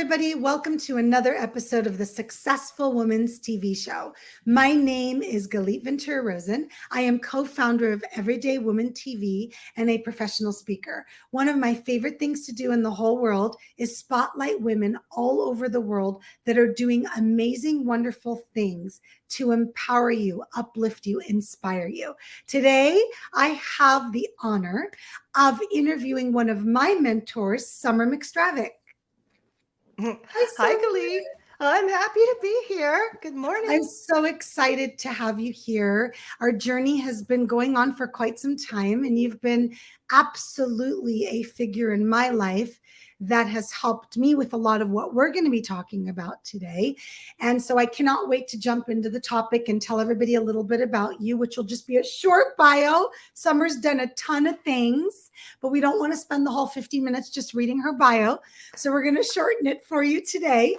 everybody. Welcome to another episode of the Successful Woman's TV show. My name is Galit Ventura Rozen. I am co-founder of Everyday Woman TV and a professional speaker. One of my favorite things to do in the whole world is spotlight women all over the world that are doing amazing, wonderful things to empower you, uplift you, inspire you. Today, I have the honor of interviewing one of my mentors, Summer Mcstravick. Hi, Galit. I'm happy to be here. Good morning. I'm so excited to have you here. Our journey has been going on for quite some time, and you've been absolutely a figure in my life that has helped me with a lot of what we're going to be talking about today. And so I cannot wait to jump into the topic and tell everybody a little bit about you, which will just be a short bio. Summer's done a ton of things, but we don't want to spend the whole 15 minutes just reading her bio. So we're going to shorten it for you today.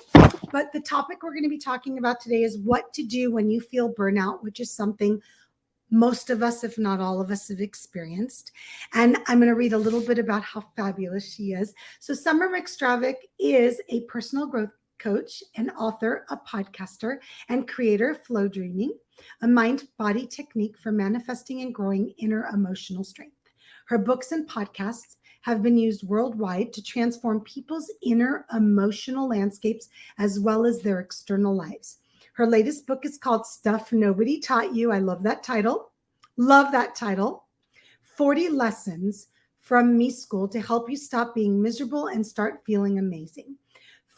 But the topic we're going to be talking about today is what to do when you feel burnout, which is something most of us, if not all of us, have experienced. And I'm going to read a little bit about how fabulous she is. So Summer Mcstravick is a personal growth coach, an author, a podcaster, and creator of Flowdreaming, a mind-body technique for manifesting and growing inner emotional strength. Her books and podcasts have been used worldwide to transform people's inner emotional landscapes as well as their external lives. Her latest book is called Stuff Nobody Taught You. I love that title. Love that title. 40 Lessons from Me School to help you stop being miserable and start feeling amazing.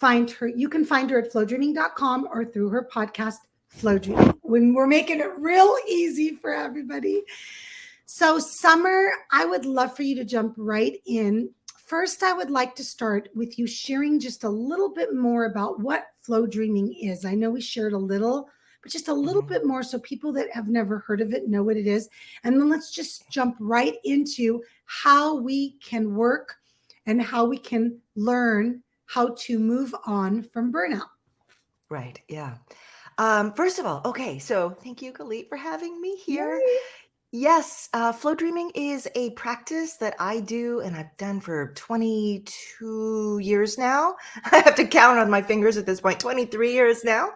You can find her at flowdreaming.com or through her podcast, Flowdreaming. When we're making it real easy for everybody. So Summer, I would love for you to jump right in. First, I would like to start with you sharing just a little bit more about what Flowdreaming is. I know we shared a little, but just a little bit more so people that have never heard of it know what it is. And then let's just jump right into how we can work and how we can learn how to move on from burnout. Right. Yeah. First of all, okay. So thank you, Galit, for having me here. Yay. Yes. Flow dreaming is a practice that I do and I've done for 22 years now. I have to count on my fingers at this point, 23 years now.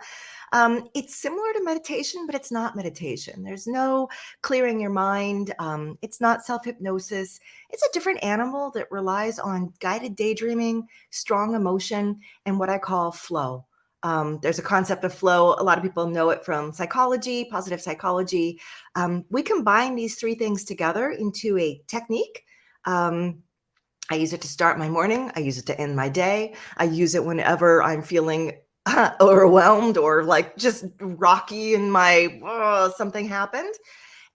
It's similar to meditation, but it's not meditation. There's no clearing your mind. It's not self-hypnosis. It's a different animal that relies on guided daydreaming, strong emotion, and what I call flow. There's a concept of flow. A lot of people know it from psychology, positive psychology. We combine these three things together into a technique. I use it to start my morning. I use it to end my day. I use it whenever I'm feeling overwhelmed or like just rocky in my something happened.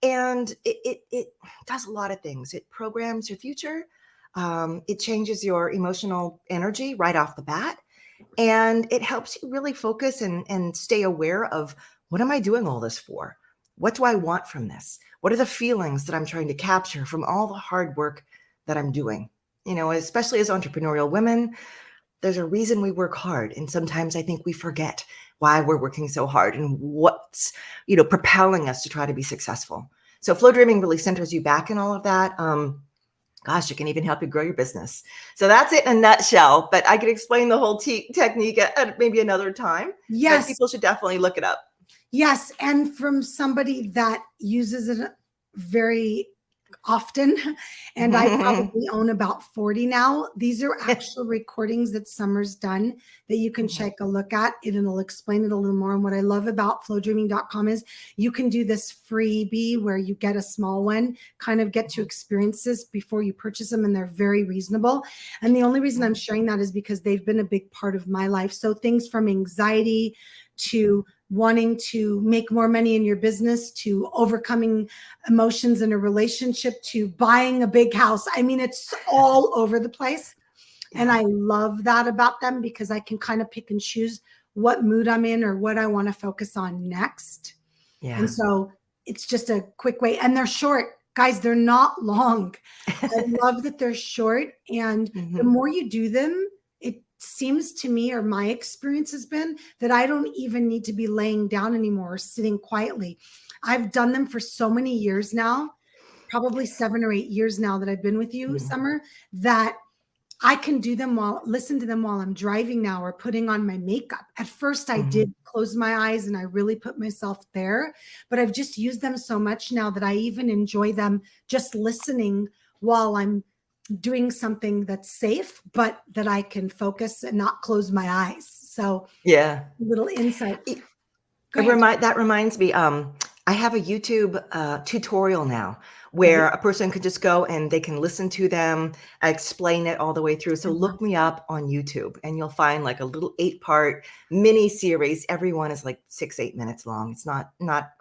And it does a lot of things. It programs your future. It changes your emotional energy right off the bat. And it helps you really focus and stay aware of, what am I doing all this for? What do I want from this? What are the feelings that I'm trying to capture from all the hard work that I'm doing? You know, especially as entrepreneurial women, there's a reason we work hard. And sometimes I think we forget why we're working so hard and what's, propelling us to try to be successful. So flow dreaming really centers you back in all of that. Gosh, it can even help you grow your business. So that's it in a nutshell, but I could explain the whole technique at maybe another time. Yes. But people should definitely look it up. Yes. And from somebody that uses it very often, and I probably own about 40 now. These are actual recordings that Summer's done that you can take a look at. It'll explain it a little more. And what I love about flowdreaming.com is you can do this freebie where you get a small one, kind of get to experience this before you purchase them, and they're very reasonable. And the only reason I'm sharing that is because they've been a big part of my life. So things from anxiety to wanting to make more money in your business, to overcoming emotions in a relationship, to buying a big house. I mean, it's all over the place. Yeah. And I love that about them because I can kind of pick and choose what mood I'm in or what I want to focus on next. Yeah. And so it's just a quick way. And they're short. Guys, they're not long. I love that they're short. And the more you do them, it seems to me, or my experience has been, that I don't even need to be laying down anymore or sitting quietly. I've done them for so many years now, probably 7 or 8 years now that I've been with you, Summer, that I can listen to them while I'm driving now or putting on my makeup. At first, I Mm-hmm. did close my eyes and I really put myself there, but I've just used them so much now that I even enjoy them just listening while I'm doing something that's safe, but that I can focus and not close my eyes. So, Yeah. little insight. Go It ahead. that reminds me, I have a YouTube tutorial now Right? where a person can just go and they can listen to them, explain it all the way through. I So love look me that. up on YouTube and you'll find like a little 8-part mini series. Every one is like 6, 8 minutes long. It's not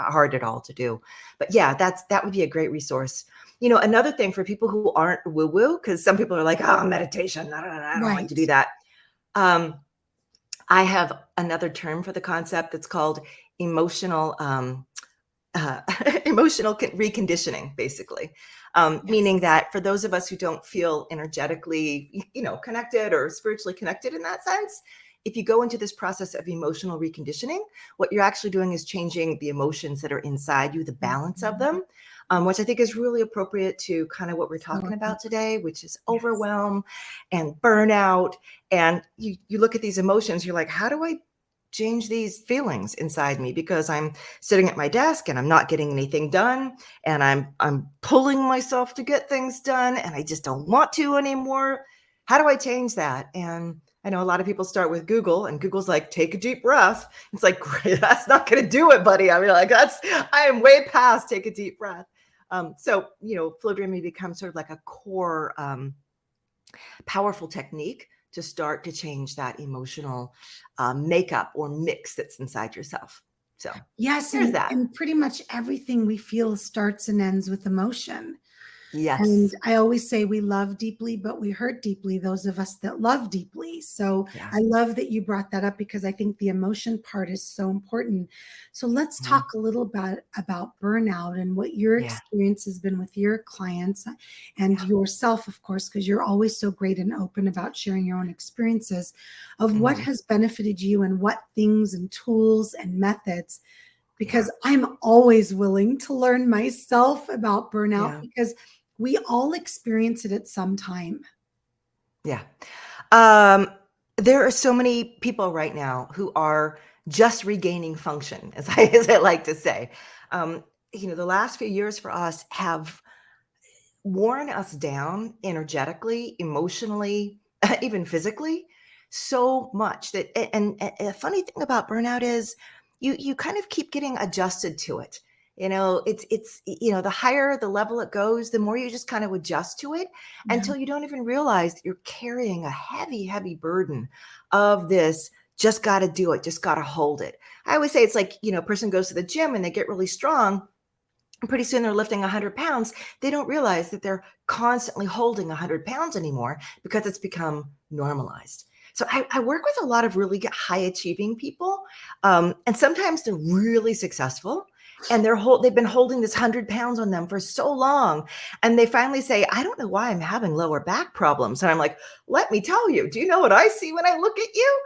hard at all to do. But yeah, that would be a great resource. You know, another thing for people who aren't woo-woo, because some people are like, oh, meditation, I don't like to do Right. that. Um, I have another term for the concept. It's called emotional uh, reconditioning, basically. Meaning Yes. that for those of us who don't feel energetically, connected or spiritually connected in that sense, if you go into this process of emotional reconditioning, what you're actually doing is changing the emotions that are inside you, the balance of Mhm. them, which I think is really appropriate to kind of what we're So talking about appropriate. today, which is Yes. overwhelm and burnout. And you look at these emotions, you're like, how do I change these feelings inside me? Because I'm sitting at my desk and I'm not getting anything done, and I'm pulling myself to get things done and I just don't want to anymore. How do I change that? And I know a lot of people start with Google, and Google's like, take a deep breath. It's like, great, that's not going to do it, buddy. I mean, like, I am way past take a deep breath. So, flow dreaming becomes sort of like a core powerful technique to start to change that emotional makeup or mix that's inside yourself. So Yes, there's and that. and pretty much everything we feel starts and ends with emotion. And Yes. I always say we love deeply, but we hurt deeply, those of us that love deeply. So Yeah. I love that you brought that up because I think the emotion part is so important. So let's Mhm. talk a little bit about burnout and what your Yeah. experience has been with your clients and Yeah. yourself, of course, because you're always so great and open about sharing your own experiences of what Mhm. has benefited you and what things and tools and methods Yeah. because I'm always willing to learn myself about burnout Yeah. because we all experience it at some time. Yeah. Um, there are so many people right now who are just regaining function, as I like to say. Um, the last few years for us have worn us down energetically, emotionally, even physically, so much that and a funny thing about burnout is you kind of keep getting adjusted to it. The higher the level it goes, the more you just kind of adjust to it Yeah. until you don't even realize that you're carrying a heavy, heavy burden of this. Just got to do it. Just got to hold it. I always say it's like, a person goes to the gym and they get really strong, and pretty soon they're lifting 100 pounds. They don't realize that they're constantly holding 100 pounds anymore because it's become normalized. So I work with a lot of really high achieving people, and sometimes they're really successful, and they've been holding this 100 pounds on them for so long, and they finally say, "I don't know why I'm having lower back problems." And I'm like, "Let me tell you. Do you know what I see when I look at you?"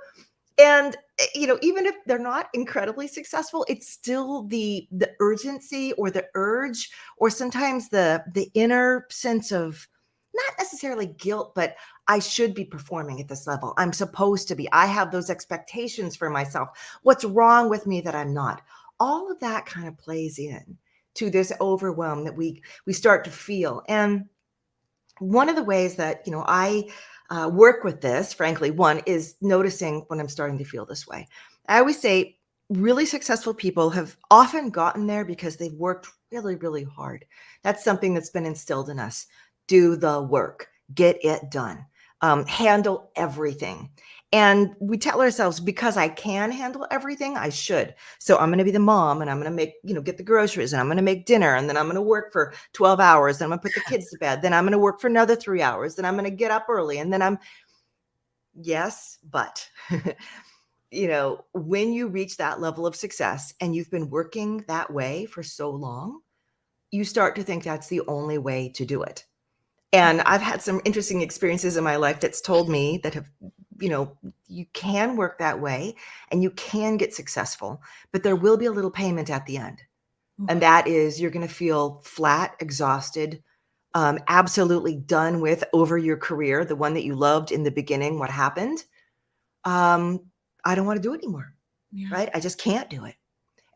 And even if they're not incredibly successful, it's still the urgency or the urge, or sometimes the inner sense of not necessarily guilt, but I should be performing at this level. I'm supposed to be. I have those expectations for myself. What's wrong with me that I'm not? All of that kind of plays in to this overwhelm that we start to feel. And one of the ways that I work with this, frankly, one is noticing when I'm starting to feel this way. I always say really successful people have often gotten there because they've worked really, really hard. That's something that's been instilled in us. Do the work, get it done, handle everything. And we tell ourselves, because I can handle everything, I should. So I'm going to be the mom, and I'm going to make, get the groceries, and I'm going to make dinner, and then I'm going to work for 12 hours. Then I'm going to put the kids to bed. Then I'm going to work for another 3 hours. Then I'm going to get up early. And then yes, but when you reach that level of success and you've been working that way for so long, you start to think that's the only way to do it. And I've had some interesting experiences in my life that's told me that you can work that way and you can get successful, but there will be a little payment at the end. And that is you're going to feel flat, exhausted, absolutely done with over your career, the one that you loved in the beginning, what happened? I don't want to do it anymore, right? I just can't do it.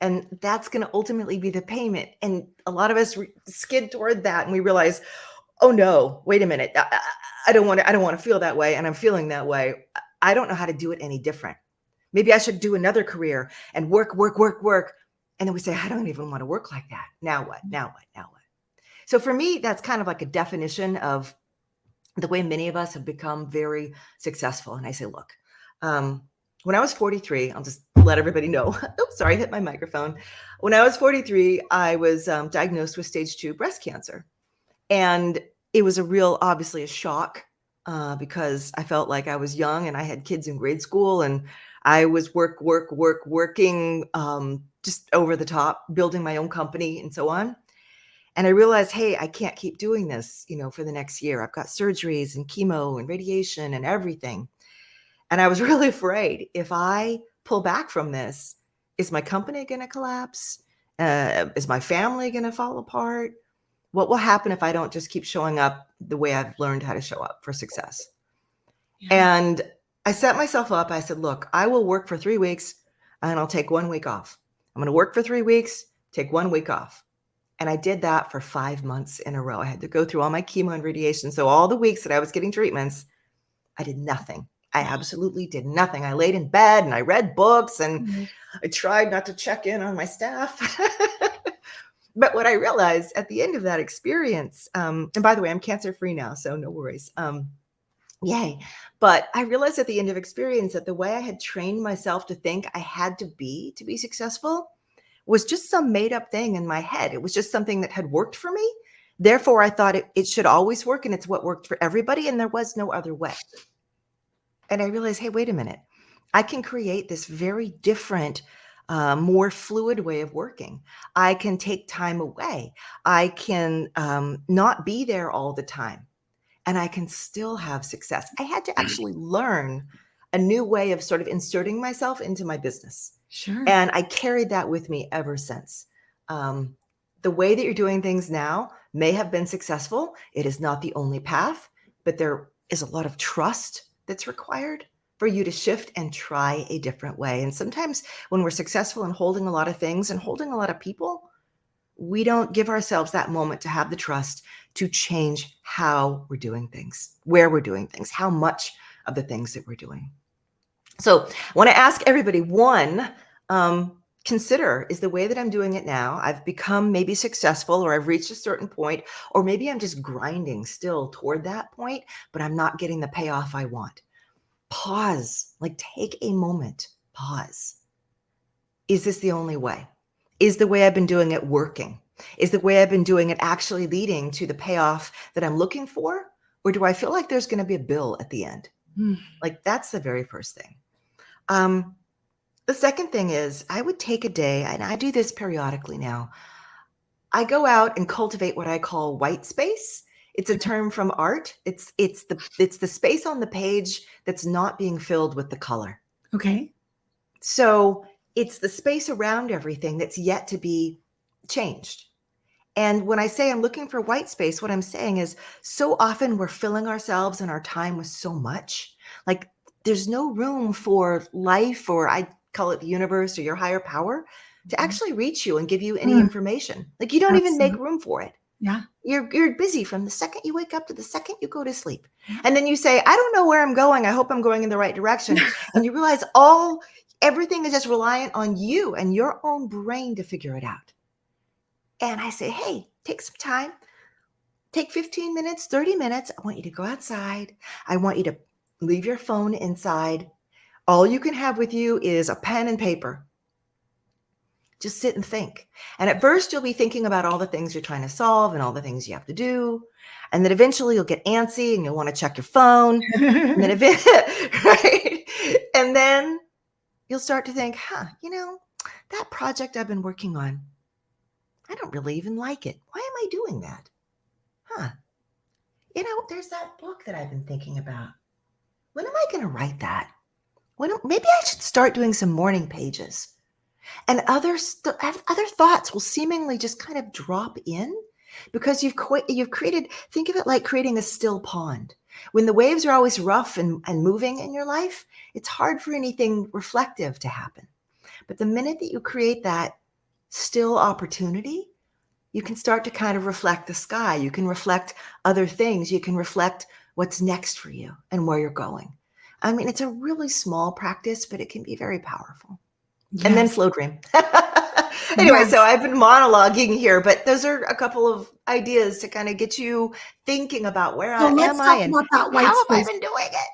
And that's going to ultimately be the payment. And a lot of us skid toward that and we realize, oh no, wait a minute. I don't want to feel that way. And I'm feeling that way. I don't know how to do it any different. Maybe I should do another career and work. And then we say, I don't even want to work like that. Now what? So for me, that's kind of like a definition of the way many of us have become very successful. And I say, look, when I was 43, I'll just let everybody know. Oops, sorry, I hit my microphone. When I was 43, I was diagnosed with stage 2 breast cancer. And it was obviously a shock because I felt like I was young and I had kids in grade school and I was working just over the top, building my own company and so on. And I realized, hey, I can't keep doing this, for the next year. I've got surgeries and chemo and radiation and everything. And I was really afraid if I pull back from this, is my company going to collapse? Is my family going to fall apart? What will happen if I don't just keep showing up the way I've learned how to show up for success? Yeah. And I set myself up. I said, look, I will work for 3 weeks and I'll take 1 week off. I'm going to work for 3 weeks, take 1 week off. And I did that for 5 months in a row. I had to go through all my chemo and radiation. So all the weeks that I was getting treatments, I did nothing. I absolutely did nothing. I laid in bed and I read books and I tried not to check in on my staff. But what I realized at the end of that experience, and by the way, I'm cancer-free now, so no worries. Yay. But I realized at the end of experience that the way I had trained myself to think I had to be successful was just some made up thing in my head. It was just something that had worked for me. Therefore, I thought it should always work and it's what worked for everybody. And there was no other way. And I realized, hey, wait a minute. I can create this very different, more fluid way of working. I can take time away. I can not be there all the time. And I can still have success. I had to actually learn a new way of sort of inserting myself into my business. Sure. And I carried that with me ever since. The way that you're doing things now may have been successful. It is not the only path, but there is a lot of trust that's required for you to shift and try a different way. And sometimes when we're successful in holding a lot of things and holding a lot of people, we don't give ourselves that moment to have the trust to change how we're doing things, where we're doing things, how much of the things that we're doing. So I want to ask everybody, one, consider, is the way that I'm doing it now, I've become maybe successful or I've reached a certain point, or maybe I'm just grinding still toward that point, but I'm not getting the payoff I want. Pause, like take a moment, pause. Is this the only way? Is the way I've been doing it working? Is the way I've been doing it actually leading to the payoff that I'm looking for? Or do I feel like there's going to be a bill at the end? Like that's the very first thing. The second thing is I would take a day, and I do this periodically now. I go out and cultivate what I call white space. It's a term from art. It's the space on the page that's not being filled with the color. Okay. So it's the space around everything that's yet to be changed. And when I say I'm looking for white space, what I'm saying is so often we're filling ourselves and our time with so much. Like there's no room for life, or I call it the universe or your higher power, to actually reach you and give you any information. Like you don't even make room for it. Yeah. You're busy from the second you wake up to the second you go to sleep. And then you say, I don't know where I'm going. I hope I'm going in the right direction. And you realize everything is just reliant on you and your own brain to figure it out. And I say, hey, take some time. Take 15 minutes, 30 minutes. I want you to go outside. I want you to leave your phone inside. All you can have with you is a pen and paper. Just sit and think. And at first you'll be thinking about all the things you're trying to solve and all the things you have to do. And then eventually you'll get antsy and you'll want to check your phone. And then right? And then you'll start to think, that project I've been working on, I don't really even like it. Why am I doing that? There's that book that I've been thinking about. When am I going to write that? Maybe I should start doing some morning pages. And other thoughts will seemingly just kind of drop in. because you've created, think of it like creating a still pond. When the waves are always rough and moving in your life, it's hard for anything reflective to happen. But the minute that you create that still opportunity, you can start to kind of reflect the sky. You can reflect other things. You can reflect what's next for you and where you're going. I mean, it's a really small practice, but it can be very powerful. Yes. And then flow dream. Anyway, so I've been monologuing here, but those are a couple of ideas to kind of get you thinking about where am I and how have I been doing it?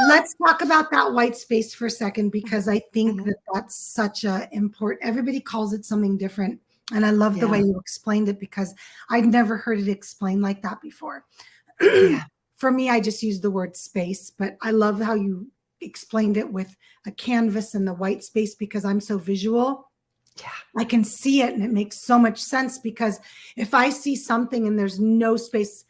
Let's talk about that white space for a second, because I think that that's such a important, everybody calls it something different. And I love the way you explained it, because I'd never heard it explained like that before. For me, I just use the word space, but I love how you explained it with a canvas and the white space, because I'm so visual. I can see it and it makes so much sense, because if I see something and there's no space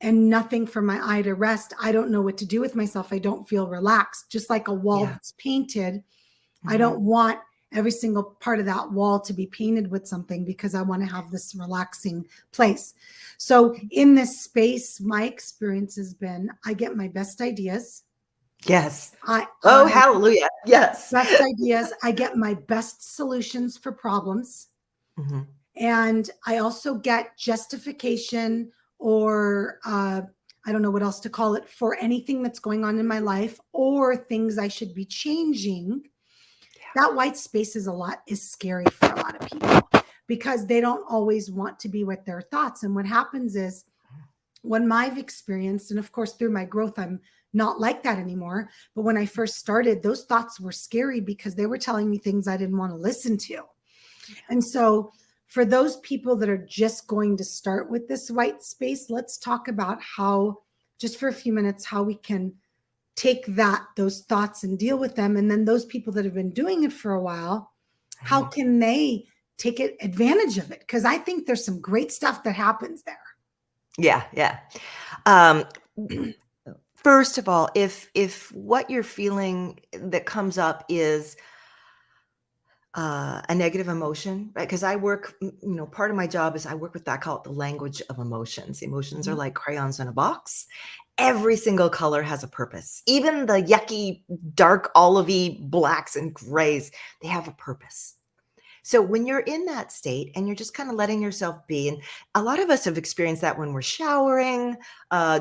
and nothing for my eye to rest, I don't know what to do with myself. I don't feel relaxed. Just like a wall that's painted, I don't want every single part of that wall to be painted with something, because I want to have this relaxing place. So in this space, my experience has been, I get my best ideas. Yes. Hallelujah. Yes. Best ideas. I get my best solutions for problems. And I also get justification, or I don't know what else to call it, for anything that's going on in my life or things I should be changing. That white space is scary for a lot of people, because they don't always want to be with their thoughts. And what happens is, when I've experienced, and of course through my growth, I'm not like that anymore. But when I first started, those thoughts were scary, because they were telling me things I didn't want to listen to. And so for those people that are just going to start with this white space, let's talk about how, just for a few minutes, how we can take those thoughts and deal with them. And then those people that have been doing it for a while, how can they take advantage of it? Because I think there's some great stuff that happens there. Yeah. First of all, if what you're feeling that comes up is a negative emotion, right? Because I work, part of my job is I work with that, I call it the language of emotions. Emotions are like crayons in a box. Every single color has a purpose. Even the yucky, dark, olivey blacks and grays, they have a purpose. So when you're in that state and you're just kind of letting yourself be, and a lot of us have experienced that when we're showering,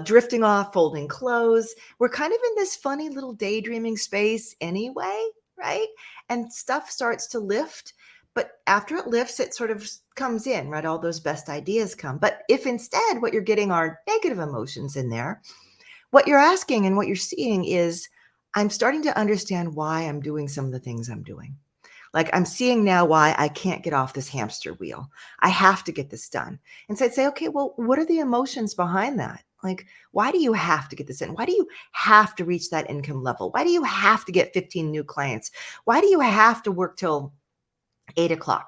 drifting off, folding clothes, we're kind of in this funny little daydreaming space anyway, right? And stuff starts to lift, but after it lifts, it sort of comes in, right? All those best ideas come. But if instead what you're getting are negative emotions in there, what you're asking and what you're seeing is, I'm starting to understand why I'm doing some of the things I'm doing. Like, I'm seeing now why I can't get off this hamster wheel. I have to get this done. And so I'd say, okay, well, what are the emotions behind that? Like, why do you have to get this in? Why do you have to reach that income level? Why do you have to get 15 new clients? Why do you have to work till 8:00?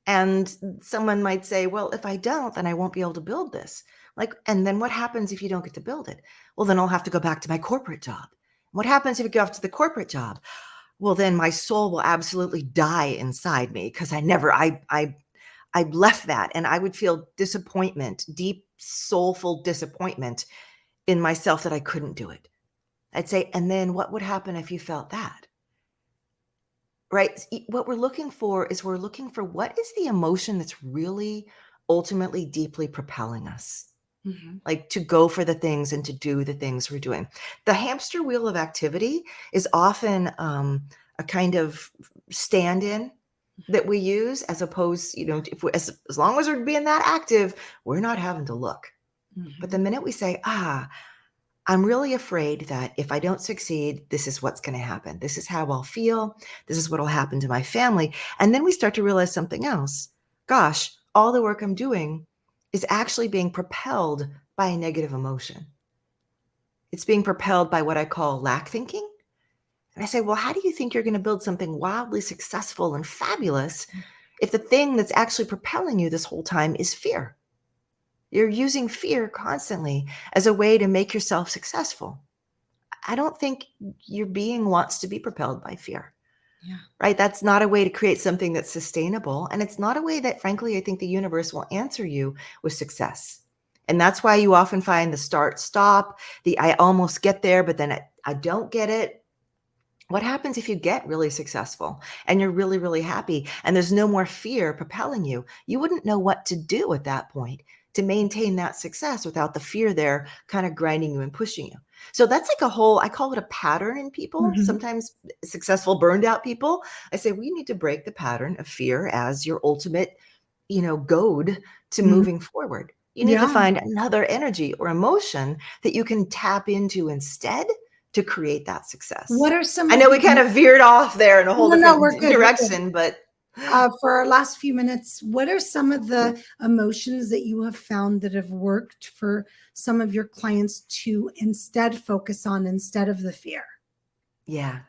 And someone might say, well, if I don't, then I won't be able to build this. Like, and then what happens if you don't get to build it? Well, then I'll have to go back to my corporate job. What happens if you go off to the corporate job? Well, then my soul will absolutely die inside me, because I left that, and I would feel disappointment, deep, soulful disappointment in myself that I couldn't do it. I'd say, and then what would happen if you felt that? Right? What we're looking for is, we're looking for what is the emotion that's really ultimately deeply propelling us. Like, to go for the things and to do the things we're doing. The hamster wheel of activity is often a kind of stand-in that we use, as opposed, if as long as we're being that active, we're not having to look. But the minute we say, I'm really afraid that if I don't succeed, this is what's going to happen. This is how I'll feel. This is what will happen to my family. And then we start to realize something else. Gosh, all the work I'm doing is actually being propelled by a negative emotion. It's being propelled by what I call lack thinking. And I say, well, how do you think you're going to build something wildly successful and fabulous if the thing that's actually propelling you this whole time is fear? You're using fear constantly as a way to make yourself successful. I don't think your being wants to be propelled by fear. Yeah. right? That's not a way to create something that's sustainable. And it's not a way that, frankly, I think the universe will answer you with success. And that's why you often find the start, stop, the I almost get there, but then I don't get it. What happens if you get really successful and you're really, really happy and there's no more fear propelling you? You wouldn't know what to do at that point to maintain that success without the fear there kind of grinding you and pushing you. So that's like a whole, I call it a pattern in people. Mhm. Sometimes successful, burned out people, I say, we need to break the pattern of fear as your ultimate, goad to Mhm. moving forward. You need to Yeah. find another energy or emotion that you can tap into instead to create that success. What are some I of know we kind the of veered off there in a whole No, no, different we're good, we're good. direction, but For our last few minutes, what are some of the emotions that you have found that have worked for some of your clients to instead focus on instead of the fear? yeah.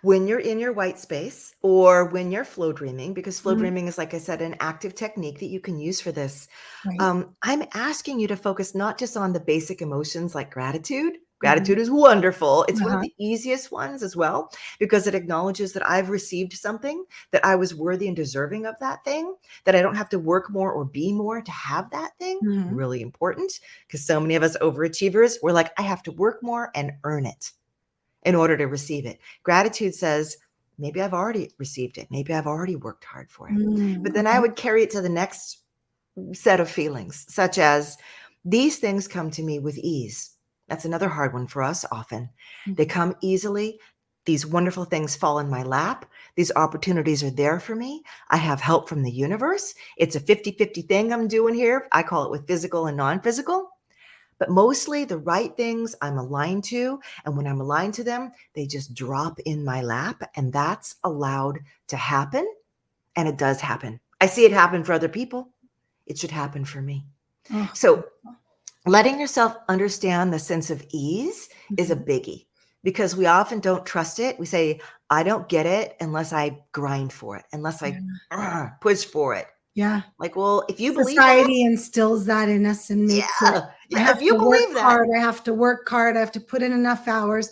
When you're in your white space or when you're flow dreaming, because flow Mhm. dreaming is, like I said, an active technique that you can use for this, Right. I'm asking you to focus not just on the basic emotions like gratitude. Mhm. Gratitude is wonderful. It's one of Uh-huh. the easiest ones as well, because it acknowledges that I've received something, that I was worthy and deserving of that thing, that I don't have to work more or be more to have that thing. Mhm. Really important, because so many of us overachievers, we're like, I have to work more and earn it in order to receive it. Gratitude says, maybe I've already received it. Maybe I've already worked hard for it. But then I Okay. would carry it to the next set of feelings, such as these things come to me with ease. That's another hard one for us often. They Mhm. come easily. These wonderful things fall in my lap. These opportunities are there for me. I have help from the universe. It's a 50-50 thing I'm doing here. I call it with physical and non-physical. But mostly the right things I'm aligned to. And when I'm aligned to them, they just drop in my lap. And that's allowed to happen. And it does happen. I see it happen for other people. It should happen for me. Oh, So letting yourself understand the sense of ease is a mhm. biggie, because we often don't trust it. We say, I don't get it unless I grind for it, unless Yeah. I push for it. Yeah. Like, well, if you believe that, Society instills that in us and makes it, I yeah, have if you to work believe that, hard, I have to work hard, I have to put in enough hours.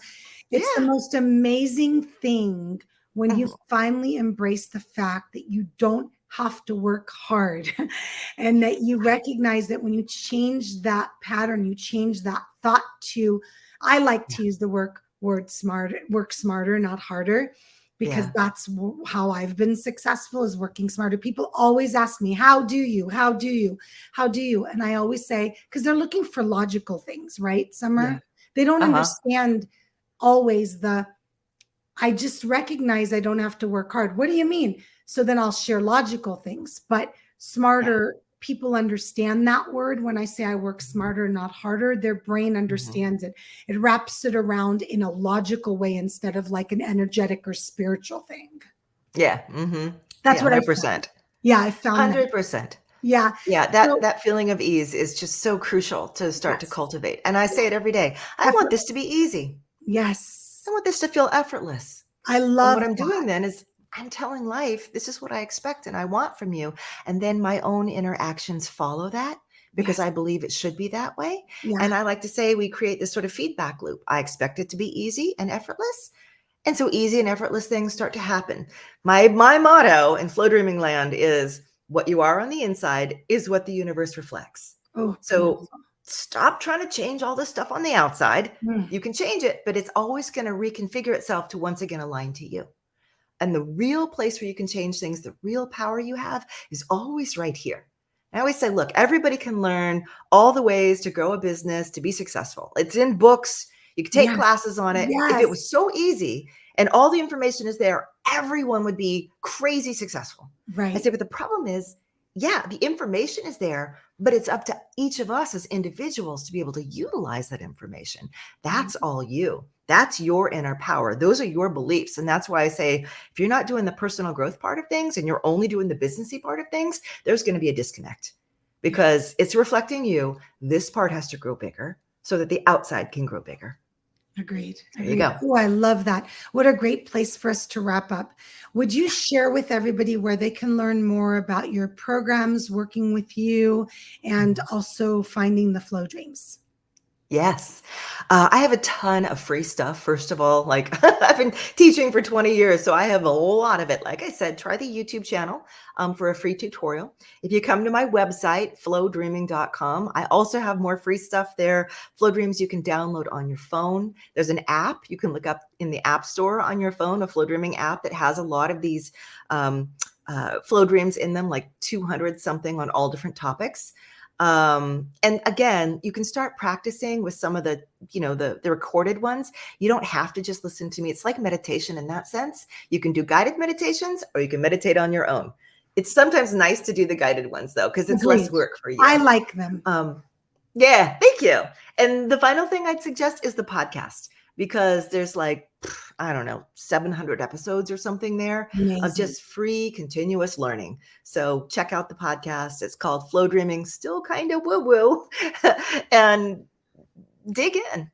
It's the yeah. most amazing thing when you Mhm. finally embrace the fact that you don't have to work hard and that you recognize that when you change that pattern, you change that thought to, I like Yeah. to use the word smarter, work smarter, not harder, because Yeah. that's how I've been successful, is working smarter. People always ask me, how do you, how do you, how do you? And I always say, because they're looking for logical things, right, Yeah. Summer? They don't Uh-huh. understand always I just recognize I don't have to work hard. What do you mean? So then I'll share logical things, but Yeah. smarter people understand that word. When I say I work smarter, not harder, their brain Mhm. understands it. It wraps it around in a logical way instead of like an energetic or spiritual thing. Yeah. Mhm. That's Yeah, what I found. 100%. Yeah, I found that. 100%. Yeah. Yeah, that So, that feeling of ease is just so crucial to start to yes. cultivate. And I Yeah. say it every day. I want this to be easy. I Yes. want this to feel effortless. I And what love I'm that. doing then is I'm telling life, this is what I expect and I want from you. And then my own interactions follow that, because Yes. I believe it should be that way. Yeah. And I like to say we create this sort of feedback loop. I expect it to be easy and effortless. And so easy and effortless things start to happen. My motto in Flow Dreaming Land is, what you are on the inside is what the universe reflects. Oh, So beautiful. stop trying to change all this stuff on the outside. Mm. You can change it, but it's always going to reconfigure itself to once again align to you. And the real place where you can change things, the real power you have, is always right here. I always say, look, everybody can learn all the ways to grow a business, to be successful. It's in books. You can take Yes. classes on it. If it Yes. was so easy and all the information is there, everyone would be crazy successful. I say, Right. but the problem is, yeah, the information is there, but it's up to each of us as individuals to be able to utilize that information. Right. That's all you. That's your inner power. Those are your beliefs. And that's why I say, if you're not doing the personal growth part of things and you're only doing the businessy part of things, there's going to be a disconnect, Yeah. because it's reflecting you. This part has to grow bigger so that the outside can grow bigger. Agreed. There you Agreed. go. Oh, I love that. What a great place for us to wrap up. Would you share with everybody where they can learn more about your programs, working with you, and Mhm. also finding the flow dreams? Yes. I have a ton of free stuff. First of all, like I've been teaching for 20 years, so I have a lot of it. Like I said, try the YouTube channel for a free tutorial. If you come to my website, flowdreaming.com, I also have more free stuff there. Flow Dreams you can download on your phone. There's an app you can look up in the App Store on your phone, a Flow Dreaming app that has a lot of these Flow Dreams in them, like 200 something on all different topics. And again, you can start practicing with some of the, the recorded ones. You don't have to just listen to me. It's like meditation in that sense. You can do guided meditations or you can meditate on your own. It's sometimes nice to do the guided ones though, because it's less Agreed. work for you. I like them. Yeah, thank you. And the final thing I'd suggest is the podcast, because there's like, I don't know, 700 episodes or something there of Amazing. just free continuous learning. So check out the podcast. It's called Flow Dreaming, still kind of woo-woo, and dig in,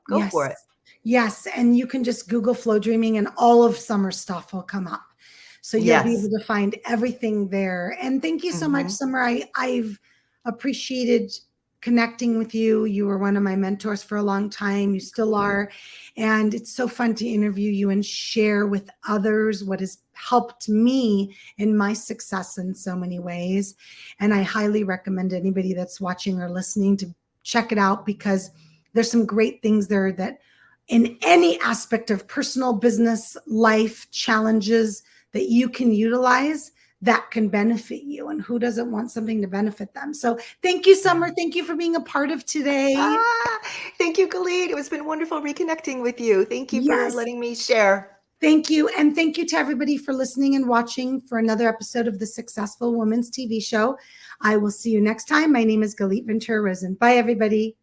go for it. Yes. Yes. And you can just Google Flow Dreaming and all of Summer stuff will come up. So you'll be Yes. able to find everything there. And thank you so much, Mhm. Summer. I've appreciated connecting with you. You were one of my mentors for a long time. You still are. And it's so fun to interview you and share with others what has helped me in my success in so many ways. And I highly recommend anybody that's watching or listening to check it out, because there's some great things there that in any aspect of personal, business, life challenges that you can utilize that can benefit you. And who doesn't want something to benefit them? So thank you, Summer. Thank you for being a part of today. Thank you, Galit. It has been wonderful reconnecting with you. Thank you for Yes. letting me share. Thank you. And thank you to everybody for listening and watching for another episode of the Successful Women's TV show. I will see you next time. My name is Galit Ventura Rozen. Bye, everybody.